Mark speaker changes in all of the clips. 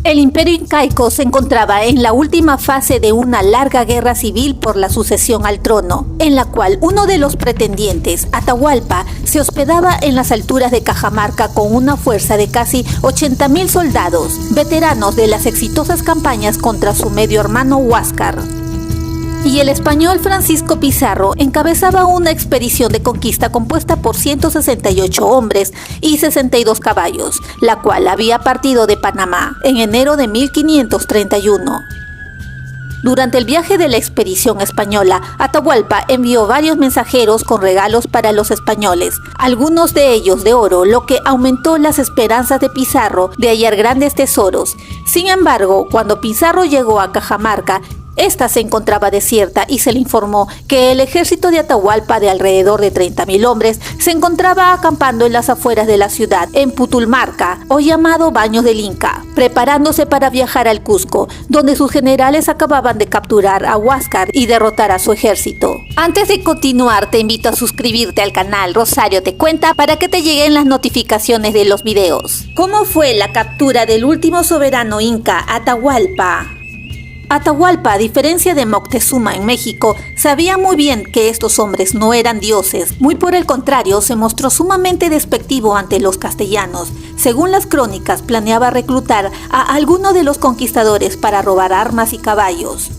Speaker 1: El imperio incaico se encontraba en la última fase de una larga guerra civil por la sucesión al trono, en la cual uno de los pretendientes, Atahualpa, se hospedaba en las alturas de Cajamarca con una fuerza de casi 80.000 soldados, veteranos de las exitosas campañas contra su medio hermano Huáscar. Y el español Francisco Pizarro encabezaba una expedición de conquista compuesta por 168 hombres y 62 caballos, la cual había partido de Panamá en enero de 1531. Durante el viaje de la expedición española, Atahualpa envió varios mensajeros con regalos para los españoles, algunos de ellos de oro, lo que aumentó las esperanzas de Pizarro de hallar grandes tesoros. Sin embargo, cuando Pizarro llegó a Cajamarca, esta se encontraba desierta y se le informó que el ejército de Atahualpa, de alrededor de 30.000 hombres, se encontraba acampando en las afueras de la ciudad, en Putulmarca, o llamado Baños del Inca, preparándose para viajar al Cusco, donde sus generales acababan de capturar a Huáscar y derrotar a su ejército. Antes de continuar, te invito a suscribirte al canal Rosario Te Cuenta para que te lleguen las notificaciones de los videos. ¿Cómo fue la captura del último soberano inca, Atahualpa? Atahualpa, a diferencia de Moctezuma en México, sabía muy bien que estos hombres no eran dioses. Muy por el contrario, se mostró sumamente despectivo ante los castellanos. Según las crónicas, planeaba reclutar a alguno de los conquistadores para robar armas y caballos.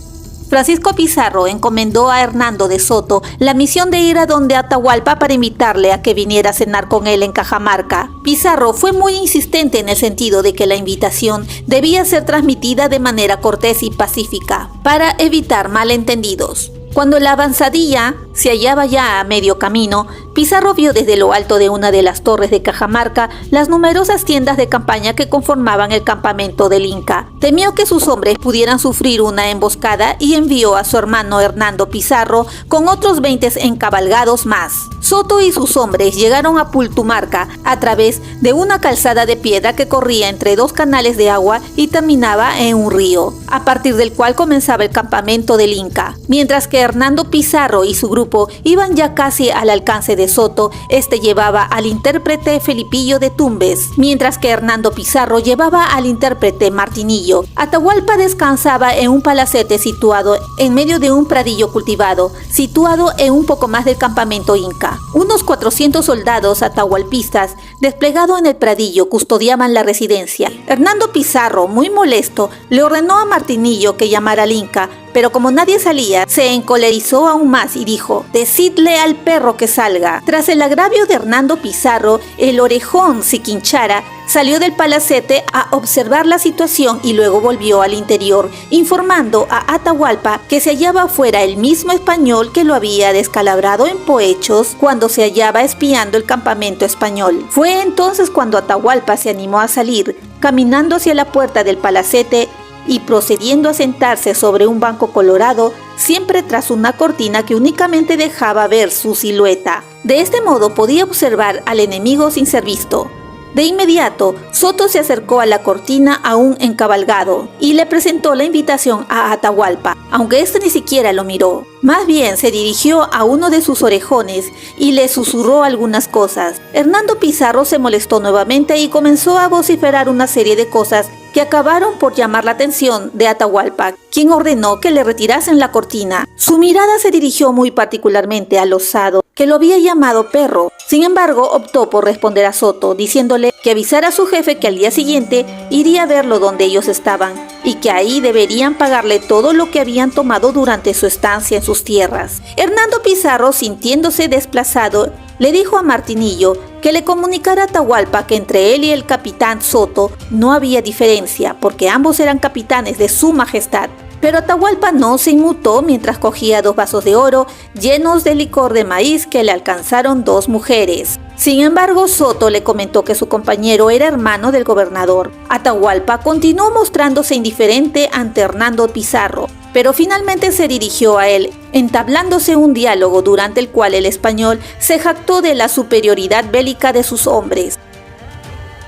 Speaker 1: Francisco Pizarro encomendó a Hernando de Soto la misión de ir a donde Atahualpa para invitarle a que viniera a cenar con él en Cajamarca. Pizarro fue muy insistente en el sentido de que la invitación debía ser transmitida de manera cortés y pacífica, para evitar malentendidos. Cuando la avanzadilla se hallaba ya a medio camino, Pizarro vio desde lo alto de una de las torres de Cajamarca las numerosas tiendas de campaña que conformaban el campamento del Inca. Temió que sus hombres pudieran sufrir una emboscada y envió a su hermano Hernando Pizarro con otros 20 encabalgados más. Soto y sus hombres llegaron a Putulmarca a través de una calzada de piedra que corría entre dos canales de agua y terminaba en un río, a partir del cual comenzaba el campamento del Inca. Mientras que Hernando Pizarro y su grupo iban ya casi al alcance de Soto, este llevaba al intérprete Felipillo de Tumbes, mientras que Hernando Pizarro llevaba al intérprete Martinillo. Atahualpa descansaba en un palacete situado en medio de un pradillo cultivado, situado en un poco más del campamento inca. Unos 400 soldados atahualpistas desplegados en el pradillo custodiaban la residencia. Hernando Pizarro, muy molesto, le ordenó a Martinillo que llamara al inca, pero como nadie salía, se encolerizó aún más y dijo: «Decidle al perro que salga». Tras el agravio de Hernando Pizarro, el orejón Siquinchara salió del palacete a observar la situación y luego volvió al interior, informando a Atahualpa que se hallaba afuera el mismo español que lo había descalabrado en Poechos cuando se hallaba espiando el campamento español. Fue entonces cuando Atahualpa se animó a salir, caminando hacia la puerta del palacete y procediendo a sentarse sobre un banco colorado, siempre tras una cortina que únicamente dejaba ver su silueta. De este modo podía observar al enemigo sin ser visto. De inmediato, Soto se acercó a la cortina aún encabalgado y le presentó la invitación a Atahualpa, aunque éste ni siquiera lo miró. Más bien se dirigió a uno de sus orejones y le susurró algunas cosas. Hernando Pizarro se molestó nuevamente y comenzó a vociferar una serie de cosas que acabaron por llamar la atención de Atahualpa, quien ordenó que le retirasen la cortina. Su mirada se dirigió muy particularmente al osado, que lo había llamado perro. Sin embargo, optó por responder a Soto, diciéndole que avisara a su jefe que al día siguiente iría a verlo donde ellos estaban, y que ahí deberían pagarle todo lo que habían tomado durante su estancia en sus tierras. Hernando Pizarro, sintiéndose desplazado, le dijo a Martinillo que le comunicara a Atahualpa que entre él y el capitán Soto no había diferencia, porque ambos eran capitanes de su majestad. Pero Atahualpa no se inmutó mientras cogía 2 vasos de oro llenos de licor de maíz que le alcanzaron 2 mujeres. Sin embargo, Soto le comentó que su compañero era hermano del gobernador. Atahualpa continuó mostrándose indiferente ante Hernando Pizarro, pero finalmente se dirigió a él, entablándose un diálogo durante el cual el español se jactó de la superioridad bélica de sus hombres.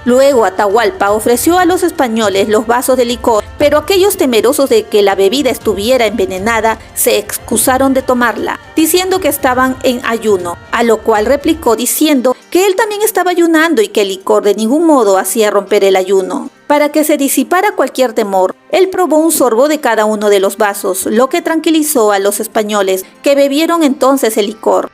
Speaker 1: Luego Atahualpa ofreció a los españoles los vasos de licor, pero aquellos temerosos de que la bebida estuviera envenenada se excusaron de tomarla, diciendo que estaban en ayuno, a lo cual replicó diciendo que él también estaba ayunando y que el licor de ningún modo hacía romper el ayuno. Para que se disipara cualquier temor, él probó un sorbo de cada uno de los vasos, lo que tranquilizó a los españoles, que bebieron entonces el licor.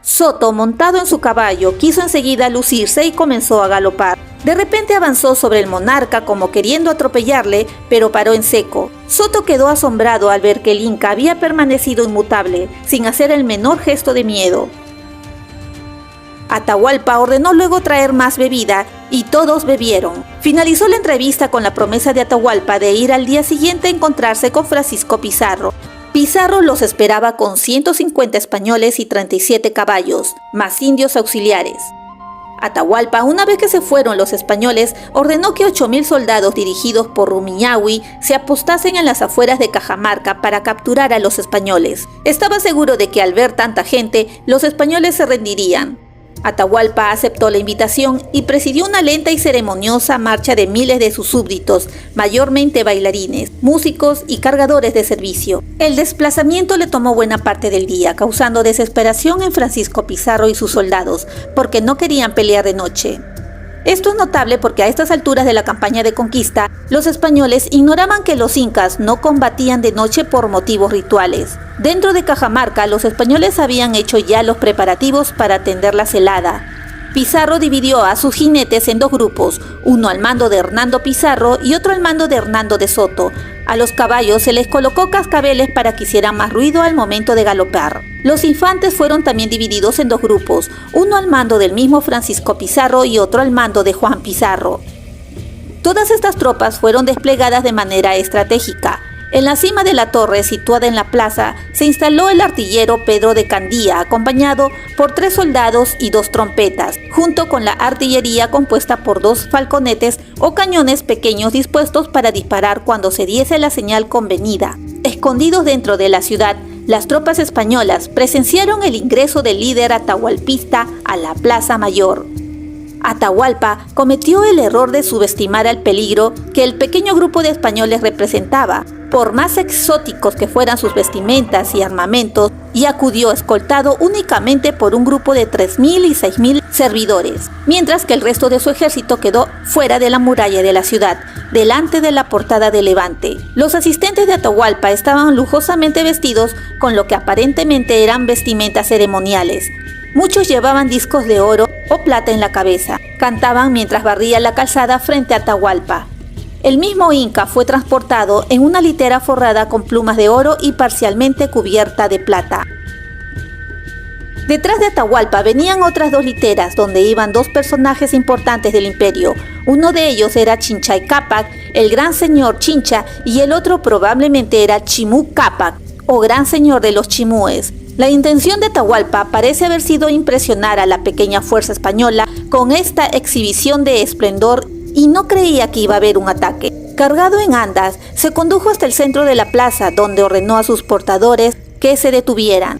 Speaker 1: Soto, montado en su caballo, quiso enseguida lucirse y comenzó a galopar. De repente avanzó sobre el monarca como queriendo atropellarle, pero paró en seco. Soto quedó asombrado al ver que el Inca había permanecido inmutable, sin hacer el menor gesto de miedo. Atahualpa ordenó luego traer más bebida y todos bebieron. Finalizó la entrevista con la promesa de Atahualpa de ir al día siguiente a encontrarse con Francisco Pizarro. Pizarro los esperaba con 150 españoles y 37 caballos, más indios auxiliares. Atahualpa, una vez que se fueron los españoles, ordenó que 8.000 soldados dirigidos por Rumiñahui se apostasen en las afueras de Cajamarca para capturar a los españoles. Estaba seguro de que al ver tanta gente, los españoles se rendirían. Atahualpa aceptó la invitación y presidió una lenta y ceremoniosa marcha de miles de sus súbditos, mayormente bailarines, músicos y cargadores de servicio. El desplazamiento le tomó buena parte del día, causando desesperación en Francisco Pizarro y sus soldados, porque no querían pelear de noche. Esto es notable porque a estas alturas de la campaña de conquista, los españoles ignoraban que los incas no combatían de noche por motivos rituales. Dentro de Cajamarca, los españoles habían hecho ya los preparativos para atender la celada. Pizarro dividió a sus jinetes en dos grupos, uno al mando de Hernando Pizarro y otro al mando de Hernando de Soto. A los caballos se les colocó cascabeles para que hicieran más ruido al momento de galopar. Los infantes fueron también divididos en dos grupos, uno al mando del mismo Francisco Pizarro y otro al mando de Juan Pizarro. Todas estas tropas fueron desplegadas de manera estratégica. En la cima de la torre, situada en la plaza, se instaló el artillero Pedro de Candía, acompañado por 3 soldados y 2 trompetas, junto con la artillería compuesta por 2 falconetes o cañones pequeños dispuestos para disparar cuando se diese la señal convenida. Escondidos dentro de la ciudad, las tropas españolas presenciaron el ingreso del líder atahualpista a la Plaza Mayor. Atahualpa cometió el error de subestimar al peligro que el pequeño grupo de españoles representaba, por más exóticos que fueran sus vestimentas y armamentos, y acudió escoltado únicamente por un grupo de 3.000 y 6.000 servidores, mientras que el resto de su ejército quedó fuera de la muralla de la ciudad, delante de la portada de Levante. Los asistentes de Atahualpa estaban lujosamente vestidos con lo que aparentemente eran vestimentas ceremoniales. Muchos llevaban discos de oro o plata en la cabeza. Cantaban mientras barría la calzada frente a Atahualpa. El mismo Inca fue transportado en una litera forrada con plumas de oro y parcialmente cubierta de plata. Detrás de Atahualpa venían otras 2 literas donde iban 2 personajes importantes del imperio. Uno de ellos era Chinchay Capac, el gran señor Chincha, y el otro probablemente era Chimú Capac, o gran señor de los chimúes. La intención de Atahualpa parece haber sido impresionar a la pequeña fuerza española con esta exhibición de esplendor y no creía que iba a haber un ataque. Cargado en andas, se condujo hasta el centro de la plaza, donde ordenó a sus portadores que se detuvieran.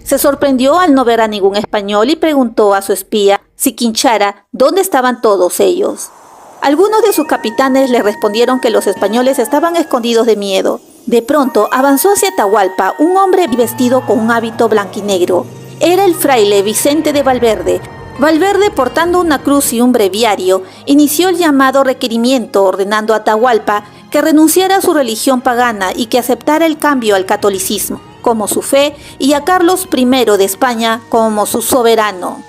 Speaker 1: Se sorprendió al no ver a ningún español y preguntó a su espía, Siquinchara, dónde estaban todos ellos. Algunos de sus capitanes le respondieron que los españoles estaban escondidos de miedo. De pronto avanzó hacia Atahualpa un hombre vestido con un hábito blanquinegro. Era el fraile Vicente de Valverde. Valverde, portando una cruz y un breviario, inició el llamado requerimiento ordenando a Atahualpa que renunciara a su religión pagana y que aceptara el cambio al catolicismo como su fe y a Carlos I de España como su soberano.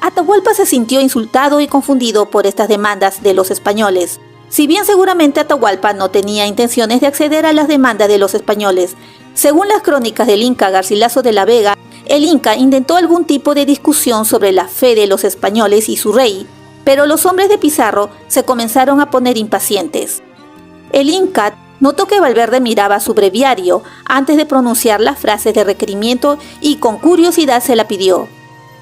Speaker 1: Atahualpa se sintió insultado y confundido por estas demandas de los españoles. Si bien seguramente Atahualpa no tenía intenciones de acceder a las demandas de los españoles, según las crónicas del Inca Garcilaso de la Vega, el Inca intentó algún tipo de discusión sobre la fe de los españoles y su rey, pero los hombres de Pizarro se comenzaron a poner impacientes. El Inca notó que Valverde miraba su breviario antes de pronunciar las frases de requerimiento y con curiosidad se la pidió.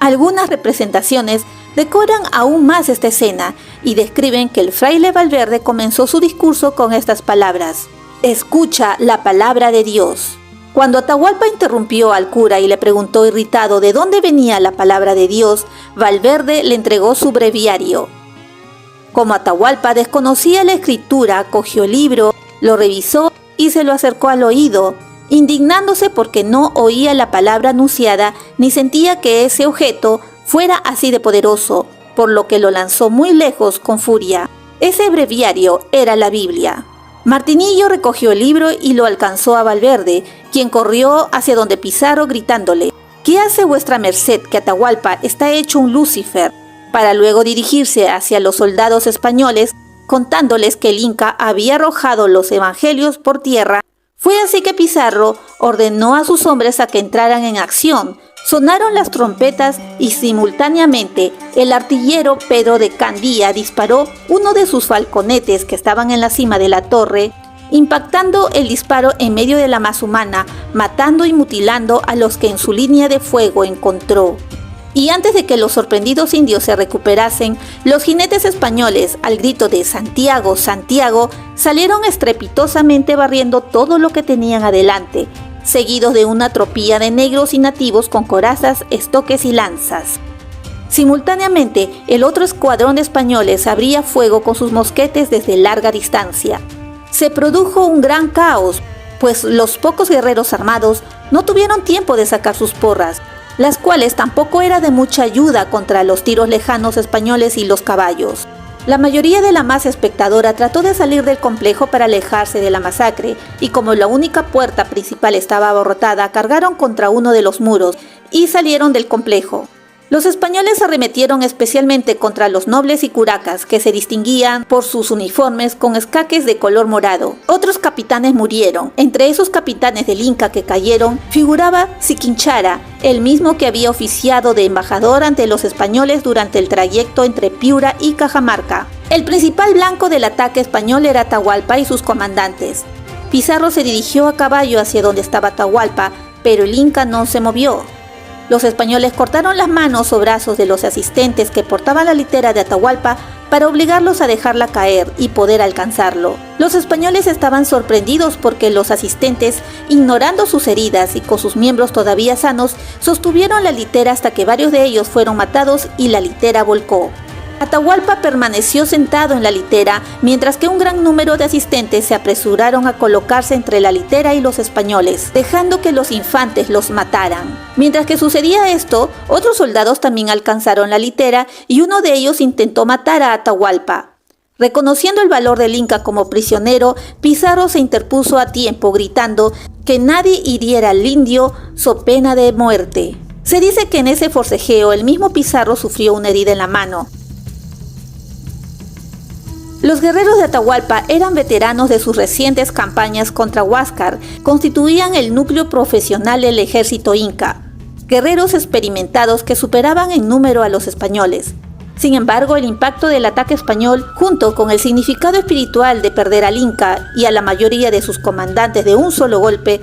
Speaker 1: Algunas representaciones decoran aún más esta escena y describen que el fraile Valverde comenzó su discurso con estas palabras: «Escucha la palabra de Dios». Cuando Atahualpa interrumpió al cura y le preguntó irritado de dónde venía la palabra de Dios, Valverde le entregó su breviario. Como Atahualpa desconocía la escritura, cogió el libro, lo revisó y se lo acercó al oído, indignándose porque no oía la palabra anunciada ni sentía que ese objeto fuera así de poderoso. por lo que lo lanzó muy lejos con furia. Ese breviario era la Biblia. Martinillo recogió el libro y lo alcanzó a Valverde, quien corrió hacia donde Pizarro gritándole: «¿Qué hace vuestra merced que Atahualpa está hecho un Lucifer?», para luego dirigirse hacia los soldados españoles contándoles que el Inca había arrojado los evangelios por tierra. Fue así que Pizarro ordenó a sus hombres a que entraran en acción. Sonaron las trompetas y simultáneamente el artillero Pedro de Candía disparó uno de sus falconetes que estaban en la cima de la torre, impactando el disparo en medio de la masa humana, matando y mutilando a los que en su línea de fuego encontró. Y antes de que los sorprendidos indios se recuperasen, los jinetes españoles, al grito de «Santiago, Santiago», salieron estrepitosamente barriendo todo lo que tenían adelante, seguidos de una tropilla de negros y nativos con corazas, estoques y lanzas. Simultáneamente, el otro escuadrón de españoles abría fuego con sus mosquetes desde larga distancia. Se produjo un gran caos, pues los pocos guerreros armados no tuvieron tiempo de sacar sus porras, las cuales tampoco era de mucha ayuda contra los tiros lejanos españoles y los caballos. La mayoría de la masa espectadora trató de salir del complejo para alejarse de la masacre, y como la única puerta principal estaba abarrotada, cargaron contra uno de los muros y salieron del complejo. Los españoles arremetieron especialmente contra los nobles y curacas, que se distinguían por sus uniformes con escaques de color morado. Otros capitanes murieron. Entre esos capitanes del Inca que cayeron figuraba Siquinchara, el mismo que había oficiado de embajador ante los españoles durante el trayecto entre Piura y Cajamarca. El principal blanco del ataque español era Atahualpa y sus comandantes. Pizarro se dirigió a caballo hacia donde estaba Atahualpa, pero el Inca no se movió. Los españoles cortaron las manos o brazos de los asistentes que portaban la litera de Atahualpa para obligarlos a dejarla caer y poder alcanzarlo. Los españoles estaban sorprendidos porque los asistentes, ignorando sus heridas y con sus miembros todavía sanos, sostuvieron la litera hasta que varios de ellos fueron matados y la litera volcó. Atahualpa permaneció sentado en la litera, mientras que un gran número de asistentes se apresuraron a colocarse entre la litera y los españoles, dejando que los infantes los mataran. Mientras que sucedía esto, otros soldados también alcanzaron la litera y uno de ellos intentó matar a Atahualpa. Reconociendo el valor del Inca como prisionero, Pizarro se interpuso a tiempo, gritando que nadie hiriera al indio so pena de muerte. Se dice que en ese forcejeo el mismo Pizarro sufrió una herida en la mano. Los guerreros de Atahualpa eran veteranos de sus recientes campañas contra Huáscar, constituían el núcleo profesional del ejército inca, guerreros experimentados que superaban en número a los españoles. Sin embargo, el impacto del ataque español, junto con el significado espiritual de perder al Inca y a la mayoría de sus comandantes de un solo golpe,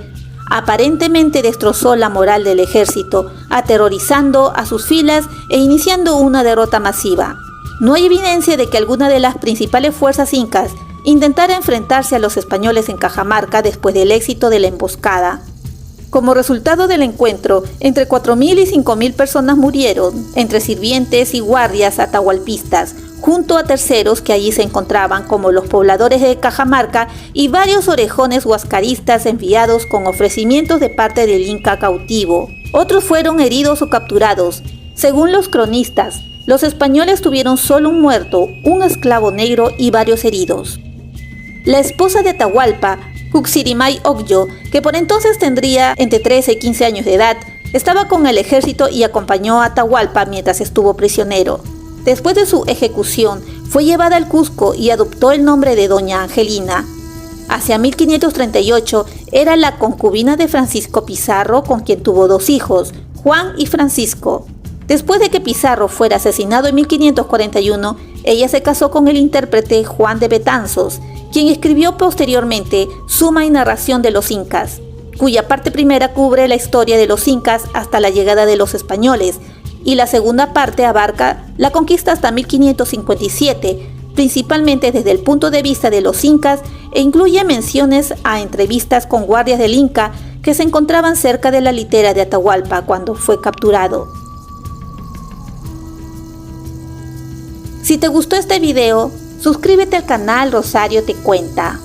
Speaker 1: aparentemente destrozó la moral del ejército, aterrorizando a sus filas e iniciando una derrota masiva. No hay evidencia de que alguna de las principales fuerzas incas intentara enfrentarse a los españoles en Cajamarca después del éxito de la emboscada. Como resultado del encuentro, entre 4.000 y 5.000 personas murieron, entre sirvientes y guardias atahualpistas, junto a terceros que allí se encontraban, como los pobladores de Cajamarca y varios orejones huascaristas enviados con ofrecimientos de parte del Inca cautivo. Otros fueron heridos o capturados. Según los cronistas, los españoles tuvieron solo un muerto, un esclavo negro y varios heridos. La esposa de Atahualpa, Cuxirimay Ogyo, que por entonces tendría entre 13 y 15 años de edad, estaba con el ejército y acompañó a Atahualpa mientras estuvo prisionero. Después de su ejecución, fue llevada al Cusco y adoptó el nombre de Doña Angelina. Hacia 1538 era la concubina de Francisco Pizarro, con quien tuvo 2 hijos, Juan y Francisco. Después de que Pizarro fuera asesinado en 1541, ella se casó con el intérprete Juan de Betanzos, quien escribió posteriormente Suma y Narración de los Incas, cuya parte primera cubre la historia de los incas hasta la llegada de los españoles, y la segunda parte abarca la conquista hasta 1557, principalmente desde el punto de vista de los incas, e incluye menciones a entrevistas con guardias del Inca que se encontraban cerca de la litera de Atahualpa cuando fue capturado. Si te gustó este video, suscríbete al canal Rosario Te Cuenta.